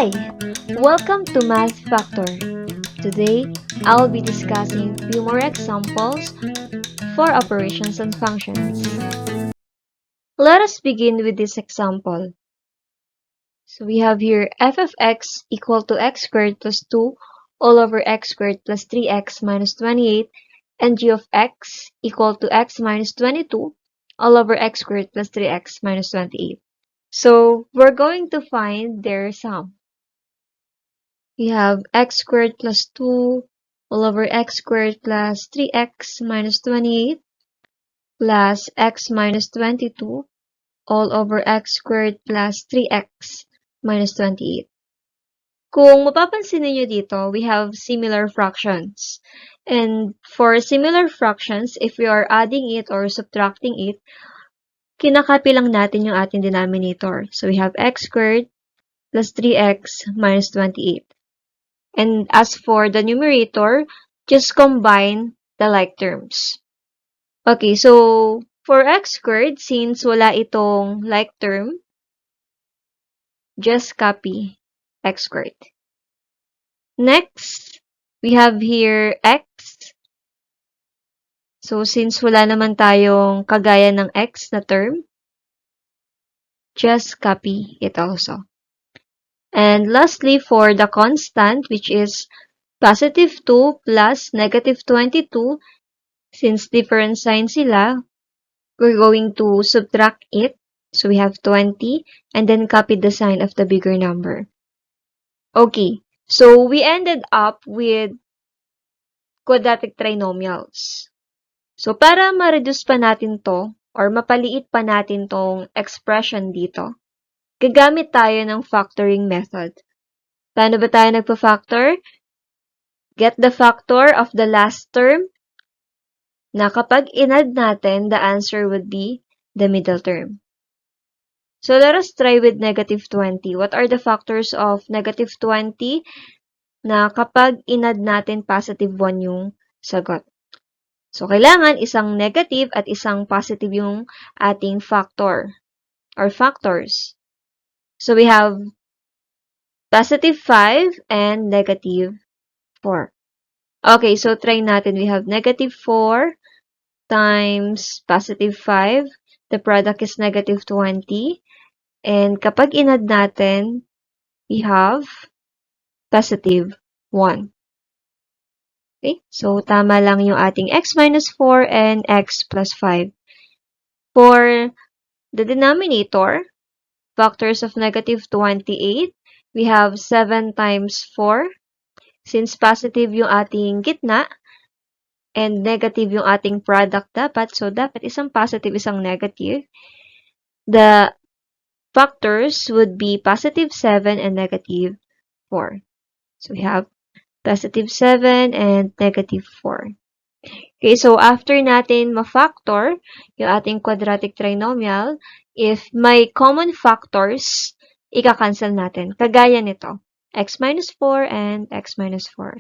Hi! Welcome to Math Factor. Today, I'll be discussing a few more examples for operations and functions. Let us begin with this example. So we have here f of x equal to x squared plus 2 all over x squared plus 3x minus 28 and g of x equal to x minus 22 all over x squared plus 3x minus 28. So we're going to find their sum. We have x squared plus 2 all over x squared plus 3x minus 28 plus x minus 22 all over x squared plus 3x minus 28. Kung mapapansin niyo dito, we have similar fractions. And for similar fractions, if we are adding it or subtracting it, kinakopy lang natin yung ating denominator. So we have x squared plus 3x minus 28. And as for the numerator, just combine the like terms. Okay, so for x squared, since wala itong like term, just copy x squared. Next, we have here x. So since wala naman tayong kagaya ng x na term, just copy it also. And lastly, for the constant, which is positive 2 plus negative 22, since different signs sila, we're going to subtract it. So we have 20 and then copy the sign of the bigger number. Okay, so we ended up with quadratic trinomials. So para ma-reduce pa natin to or mapaliit pa natin tong expression dito, gagamit tayo ng factoring method. Paano ba tayo nagpa-factor? Get the factor of the last term na kapag in-add natin, the answer would be the middle term. So let us try with negative 20. What are the factors of negative 20 na kapag in-add natin positive 1 yung sagot? So kailangan isang negative at isang positive yung ating factor or factors. So we have positive 5 and negative 4. Okay, so try natin. We have negative 4 times positive 5. The product is negative 20. And kapag in-add natin, we have positive 1. Okay, so tama lang yung ating x minus 4 and x plus 5. For the denominator, factors of negative 28, we have 7 times 4. Since positive yung ating gitna, and negative yung ating product dapat, so dapat isang positive, isang negative. The factors would be positive 7 and negative 4. So we have positive 7 and negative 4. Okay, so after natin ma-factor yung ating quadratic trinomial, if may common factors, ika-cancel natin. Kagaya nito, x minus 4 and x minus 4.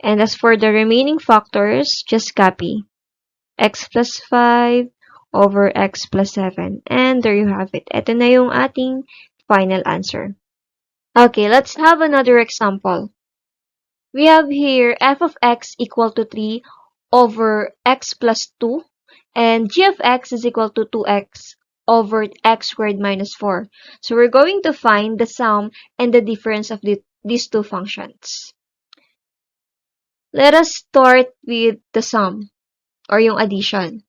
And as for the remaining factors, just copy x plus 5 over x plus 7. And there you have it. Ito na yung ating final answer. Okay, let's have another example. We have here f of x equal to 3 over x plus 2 and g of x is equal to 2x over x squared minus 4. So we're going to find the sum and the difference of these two functions. Let us start with the sum or yung addition.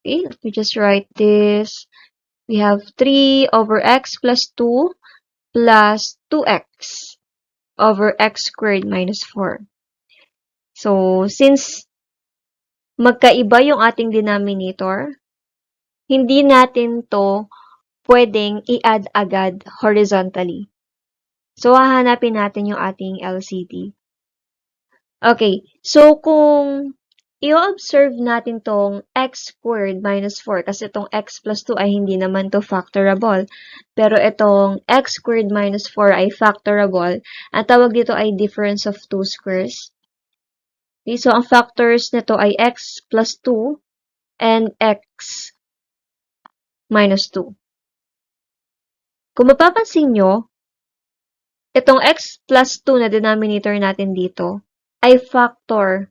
Okay, let me just write this. We have 3 over x plus 2 plus 2x over x squared minus 4. So, since magkaiba yung ating denominator, hindi natin to pwedeng i-add agad horizontally. So, hahanapin natin yung ating LCD. Okay, so kung i-observe natin tong x squared minus 4 kasi itong x plus 2 ay hindi naman to factorable. Pero itong x squared minus 4 ay factorable. Ang tawag dito ay difference of two squares. Okay, so ang factors nito ay x plus 2 and x minus 2. Kung mapapansin nyo, itong x plus 2 na denominator natin dito ay factor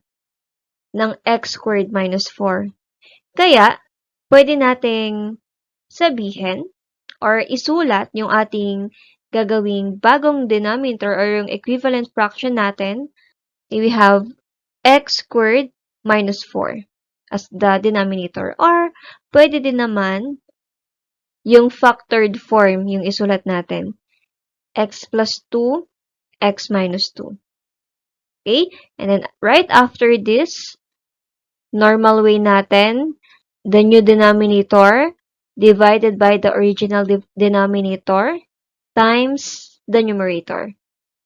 ng x squared minus 4. Kaya, pwede nating sabihin or isulat yung ating gagawing bagong denominator or yung equivalent fraction natin. We have x squared minus 4 as the denominator. Or, pwede din naman yung factored form yung isulat natin. X plus 2, x minus 2. Okay? And then, right after this, normal way natin, the new denominator divided by the original denominator times the numerator.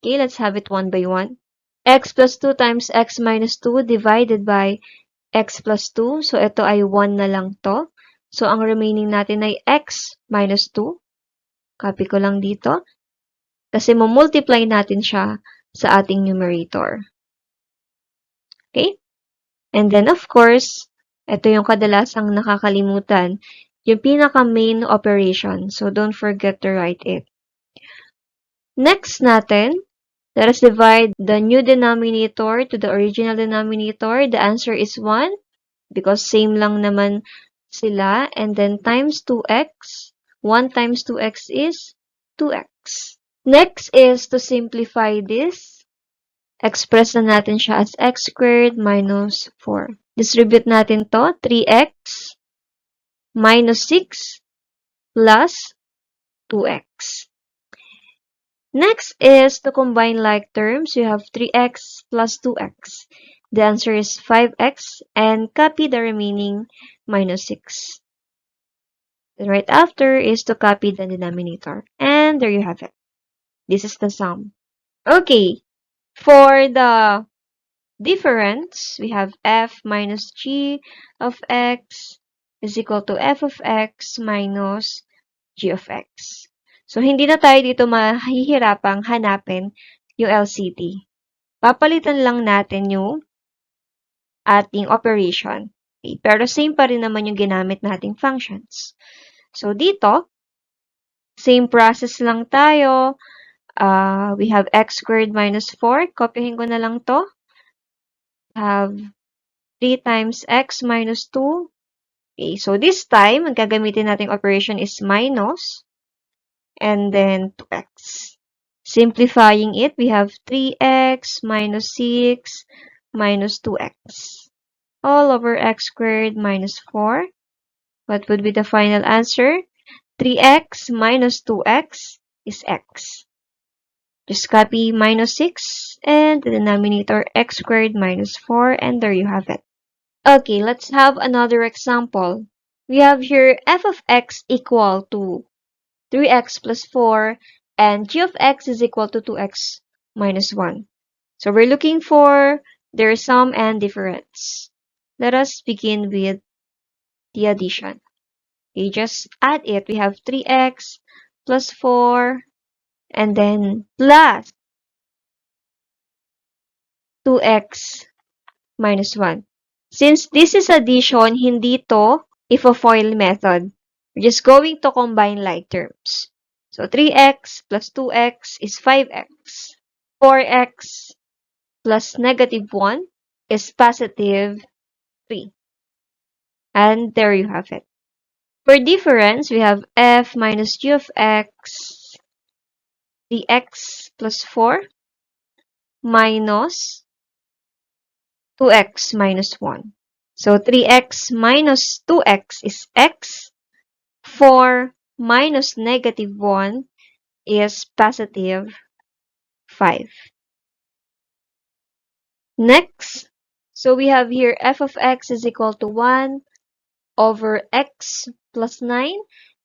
Okay, let's have it one by one. X plus 2 times x minus 2 divided by x plus 2. So, ito ay 1 na lang to. So, ang remaining natin ay x minus 2. Copy ko lang dito. Kasi multiply natin siya sa ating numerator. Okay? And then, of course, ito yung kadalasang nakakalimutan. Yung pinaka-main operation. So, don't forget to write it. Next natin, let us divide the new denominator to the original denominator. The answer is 1 because same lang naman sila. And then times 2x. 1 times 2x is 2x. Next is to simplify this. Express na natin siya as x squared minus 4. Distribute natin to 3x minus 6 plus 2x. Next is to combine like terms. We have 3x plus 2x. The answer is 5x and copy the remaining minus 6. Then right after is to copy the denominator. And there you have it. This is the sum. Okay, for the difference, we have f minus g of x is equal to f of x minus g of x. So, hindi na tayo dito mahihirapang hanapin yung LCT. Papalitan lang natin yung ating operation. Okay? Pero same pa rin naman yung ginamit nating functions. So, dito, same process lang tayo. We have x squared minus 4. Kopyahin ko na lang to. Have 3 times x minus 2. Okay, so this time, ang gagamitin nating operation is minus and then 2x. Simplifying it, we have 3x minus 6 minus 2x. All over x squared minus 4. What would be the final answer? 3x minus 2x is x. Just copy minus 6 and the denominator x squared minus 4 and there you have it. Okay, let's have another example. We have here f of x equal to 3x plus 4 and g of x is equal to 2x minus 1. So we're looking for their sum and difference. Let us begin with the addition. Okay, just add it. We have 3x plus 4 and then plus 2x minus 1. Since this is addition, hindi to if-a-FOIL method. We're just going to combine like terms. So 3x plus 2x is 5x. 4x plus negative 1 is positive 3. And there you have it. For difference, we have f minus g of x dx plus 4 minus 2x minus 1. So 3x minus 2x is x. 4 minus negative 1 is positive 5. Next, so we have here f of x is equal to 1 over x plus 9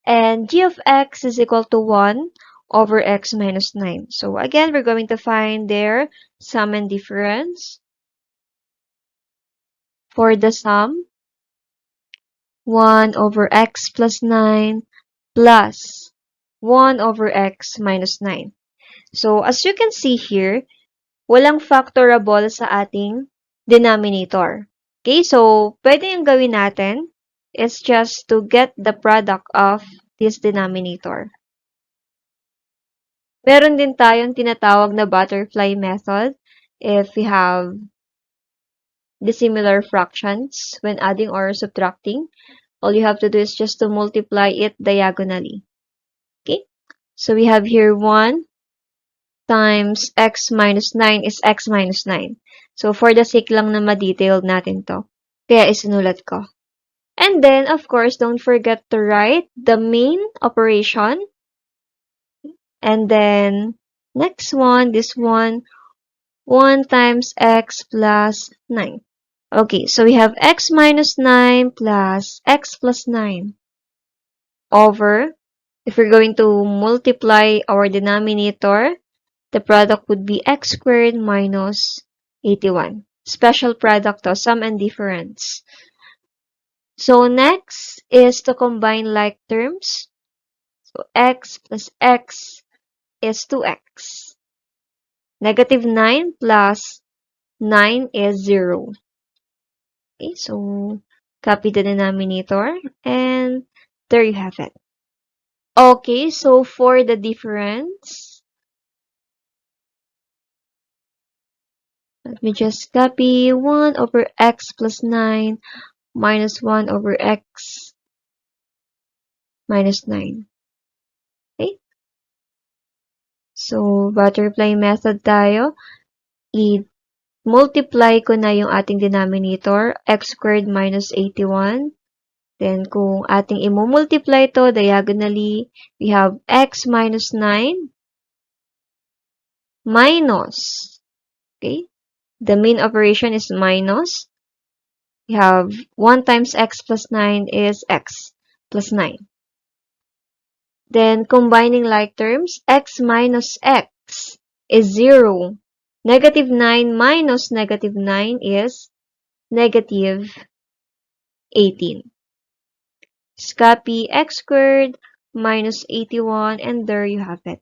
and g of x is equal to 1 over x minus 9. So again, we're going to find their sum and difference. For the sum, 1 over x plus 9 plus 1 over x minus 9. So, as you can see here, walang factorable sa ating denominator. Okay, so pwede yung gawin natin is just to get the product of this denominator. Meron din tayong tinatawag na butterfly method if we have dissimilar fractions when adding or subtracting. All you have to do is just to multiply it diagonally. Okay? So we have here 1 times x minus 9 is x minus 9. So for the sake lang na ma-detailed natin to, kaya isinulat ko. And then, of course, don't forget to write the main operation. And then, next one, this one, 1 times x plus 9. Okay, so we have x minus 9 plus x plus 9 over, if we're going to multiply our denominator, the product would be x squared minus 81. Special product to sum and difference. So next is to combine like terms. So x plus x is 2x. Negative 9 plus 9 is 0. Okay, so copy the denominator and there you have it. Okay, so for the difference, let me just copy 1 over x plus 9 minus 1 over x minus 9. Okay? So, butterfly method tayo. I-multiply ko na yung ating denominator, x squared minus 81. Then, kung ating i-multiply to diagonally, we have x minus 9 minus, okay? The main operation is minus. We have 1 times x plus 9 is x plus 9. Then, combining like terms, x minus x is 0. Negative 9 minus negative 9 is negative 18. Just copy x squared minus 81 and there you have it.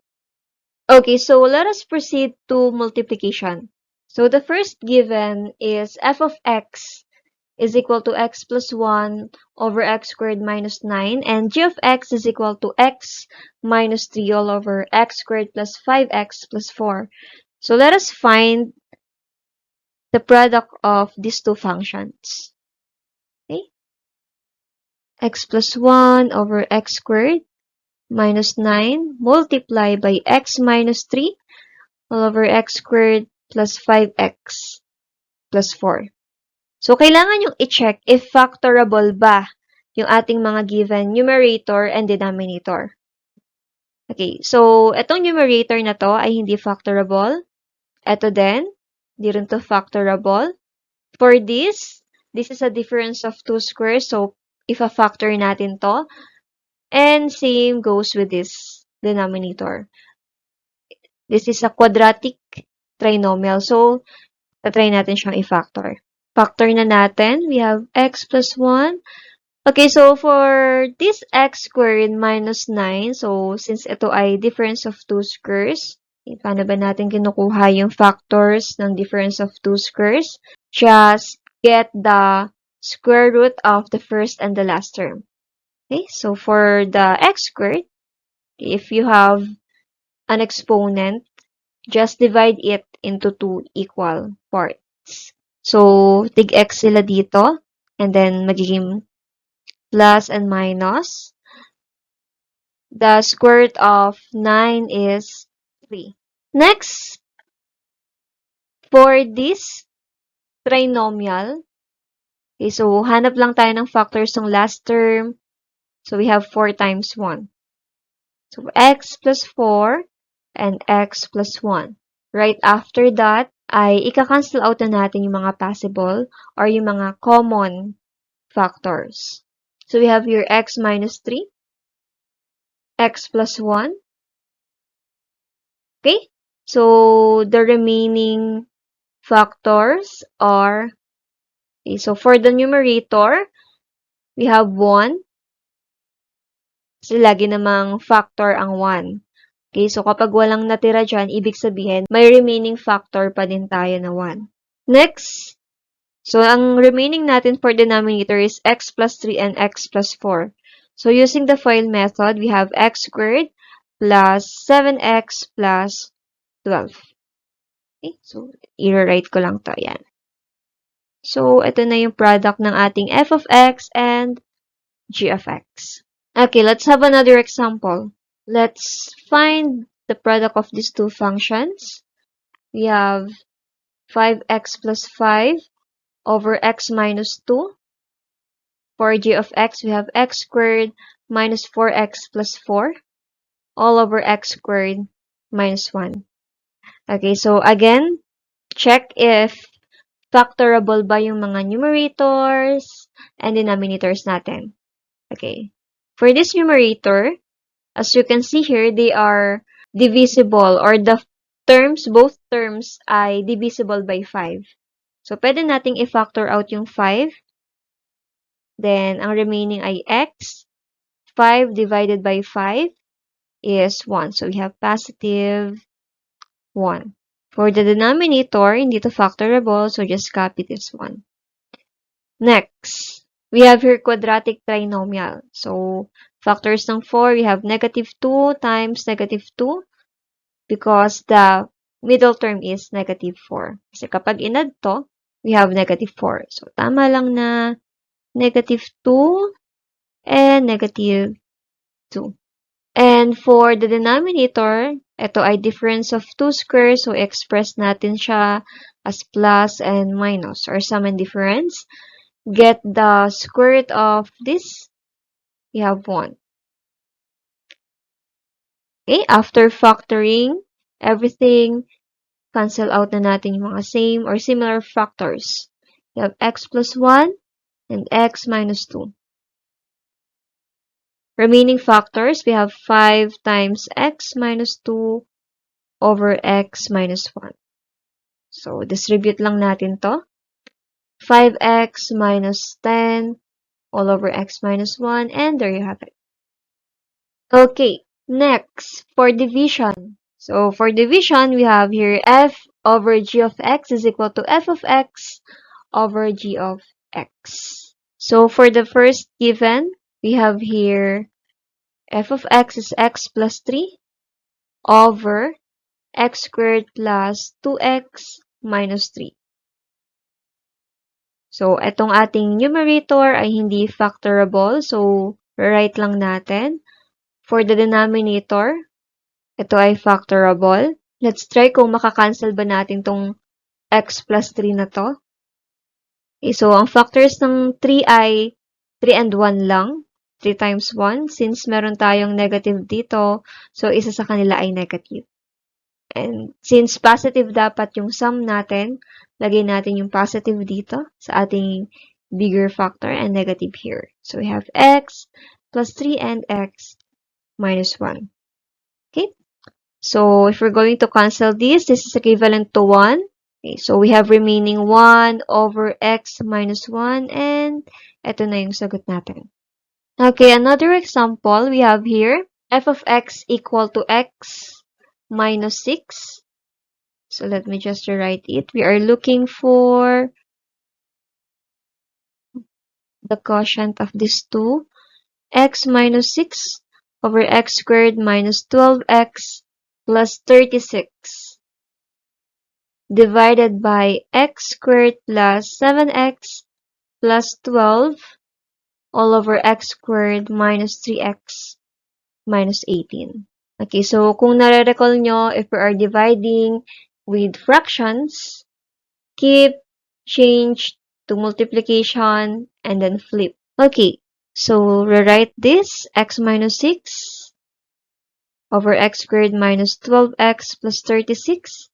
Okay, so let us proceed to multiplication. So the first given is f of x is equal to x plus 1 over x squared minus 9, and g of x is equal to x minus 3 all over x squared plus 5x plus 4. So let us find the product of these two functions. Okay? X plus 1 over x squared minus 9 multiplied by x minus 3 all over x squared plus 5x plus 4. So, kailangan yung i-check if factorable ba yung ating mga given numerator and denominator. Okay, so itong numerator na to ay hindi factorable. Ito din, hindi rin to factorable. For this is a difference of 2 squares, so if a factor natin to. And same goes with this denominator. This is a quadratic trinomial, so tatry natin siyang i-factor. Factor na natin, we have x plus 1. Okay, so for this x squared minus 9, so since ito ay difference of 2 squares, paano ba natin kinukuha yung factors ng difference of 2 squares? Just get the square root of the first and the last term. Okay, so for the x squared, if you have an exponent, just divide it into 2 equal parts. So, tig-x sila dito, and then magiging plus and minus. The square root of 9 is 3. Next, for this trinomial, okay, so hanap lang tayo ng factors ng last term. So, we have 4 times 1. So, x plus 4 and x plus 1. Right after that, ay ika-cancel out na natin yung mga possible or yung mga common factors. So, we have here x minus 3, x plus 1. Okay? So, the remaining factors are, okay, so for the numerator, we have 1. Kasi lagi namang factor ang 1. Okay, so kapag walang natira dyan, ibig sabihin, may remaining factor pa din tayo na 1. Next, so ang remaining natin for denominator is x plus 3 and x plus 4. So using the FOIL method, we have x squared plus 7x plus 12. Okay, so i-rewrite ko lang to. Yan. So, ito na yung product ng ating f of x and g of x. Okay, let's have another example. Let's find the product of these two functions. We have 5x plus 5 over x minus 2. For g of x, we have x squared minus 4x plus 4 all over x squared minus 1. Okay, so again, check if factorable ba yung mga numerators and denominators natin. Okay. For this numerator, as you can see here, they are divisible or the terms, both terms ay divisible by 5. So, pwede nating i-factor out yung 5. Then, ang remaining ay x. 5 divided by 5 is 1. So, we have positive 1. For the denominator, hindi to factorable, so just copy this one. Next, we have here quadratic trinomial. So, factors ng 4, we have negative 2 times negative 2 because the middle term is negative 4. Kasi kapag inad to, we have negative 4. So, tama lang na negative 2 and negative 2. And for the denominator, ito ay difference of 2 squares. So, express natin siya as plus and minus or sum and difference. Get the square root of this. We have 1. Okay, after factoring everything, cancel out na natin yung mga same or similar factors. We have x plus 1 and x minus 2. Remaining factors, we have 5 times x minus 2 over x minus 1. So, distribute lang natin to. 5x minus 10 all over x minus 1, and there you have it. Okay, next, for division. So, for division, we have here f over g of x is equal to f of x over g of x. So, for the first given, we have here f of x is x plus 3 over x squared plus 2x minus 3. So, itong ating numerator ay hindi factorable. So, write lang natin. For the denominator, ito ay factorable. Let's try kung makakancel ba natin tong x plus 3 na to. Okay, so, ang factors ng 3 ay 3 and 1 lang. 3 times 1. Since meron tayong negative dito, so isa sa kanila ay negative. And since positive dapat yung sum natin, lagay natin yung positive dito sa ating bigger factor and negative here. So, we have x plus 3 and x minus 1. Okay? So, if we're going to cancel this is equivalent to 1. Okay, so, we have remaining 1 over x minus 1 and ito na yung sagot natin. Okay, another example we have here. F of x equal to x minus 6. So, let me just rewrite it. We are looking for the quotient of these two. X minus 6 over x squared minus 12x plus 36 divided by x squared plus 7x plus 12 all over x squared minus 3x minus 18. Okay, so kung nare-recall nyo, if we are dividing with fractions, keep, change to multiplication, and then flip. Okay, so rewrite this, x minus 6 over x squared minus 12x plus 36.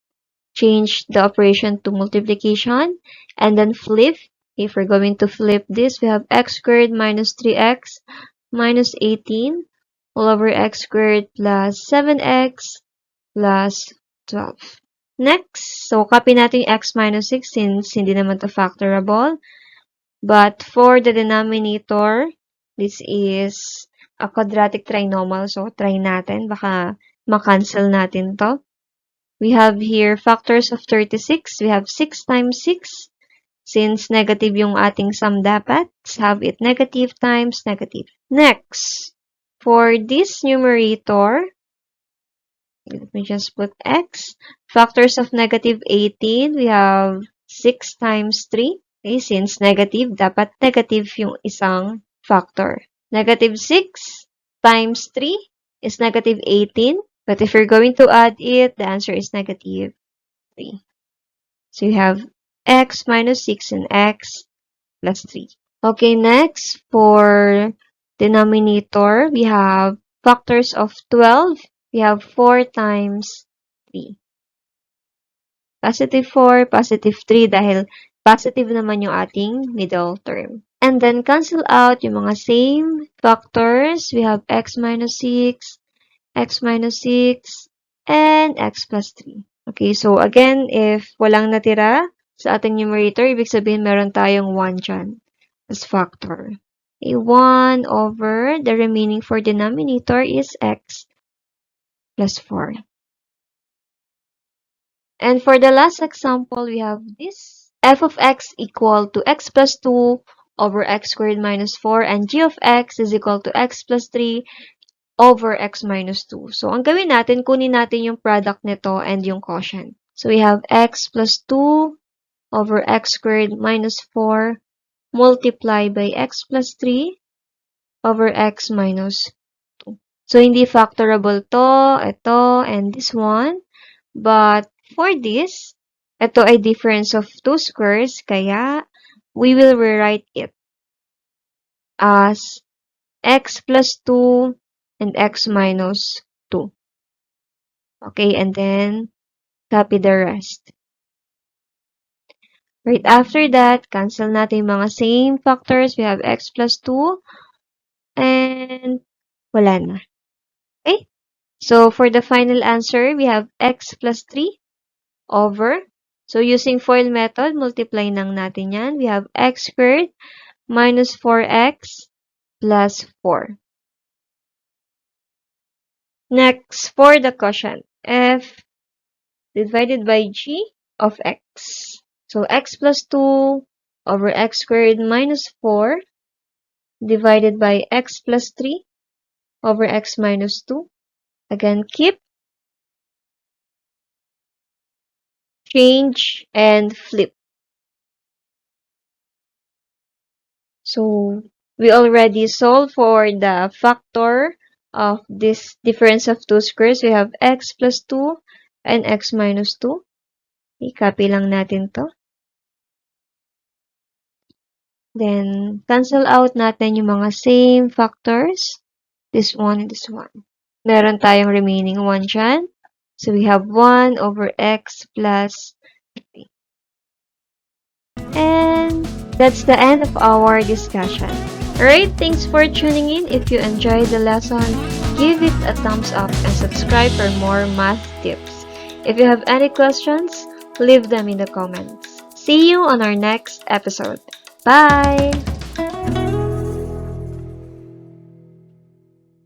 Change the operation to multiplication, and then flip. If we're going to flip this, we have x squared minus 3x minus 18 all over x squared plus 7x plus 12. Next, so copy natin yung x minus 6 since hindi naman to factorable. But for the denominator, this is a quadratic trinomial. So, try natin. Baka makancel natin to. We have here factors of 36. We have 6 times 6. Since negative yung ating sum dapat, have it negative times negative. Next, for this numerator, Let me just put x. Factors of negative 18, we have 6 times 3. Okay, since negative, dapat negative yung isang factor. Negative 6 times 3 is negative 18. But if you're going to add it, the answer is negative 3. So you have x minus 6 and x plus 3. Okay, next, for denominator, we have factors of 12. We have 4 times 3. Positive 4, positive 3 dahil positive naman yung ating middle term. And then, cancel out yung mga same factors. We have x minus 6, x minus 6, and x plus 3. Okay, so again, if walang natira sa ating numerator, ibig sabihin meron tayong 1 dyan as factor. A 1 over the remaining for denominator is x plus 4. And for the last example, we have this. F of x equal to x plus 2 over x squared minus 4 and g of x is equal to x plus 3 over x minus 2. So, ang gawin natin, kunin natin yung product nito and yung quotient. So, we have x plus 2 over x squared minus 4 multiplied by x plus 3 over x minus 2. So, hindi factorable to, ito, and this one. But, for this, ito ay difference of two squares, kaya we will rewrite it as x plus 2 and x minus 2. Okay, and then copy the rest. Right after that, cancel natin yung mga same factors. We have x plus 2 and wala na. Okay? So, for the final answer, we have x plus 3 over. So, using FOIL method, multiply nang natin yan. We have x squared minus 4x plus 4. Next, for the quotient, f divided by g of x. So, x plus 2 over x squared minus 4 divided by x plus 3 over x minus 2. Again, keep, change, and flip. So, we already solved for the factor of this difference of two squares. We have x plus 2 and x minus 2. I-copy lang natin to. Then, cancel out natin yung mga same factors. This one and this one. Meron tayong remaining 1 dyan. So, we have 1 over x plus 3. And that's the end of our discussion. Alright, thanks for tuning in. If you enjoyed the lesson, give it a thumbs up and subscribe for more math tips. If you have any questions, leave them in the comments. See you on our next episode. Bye!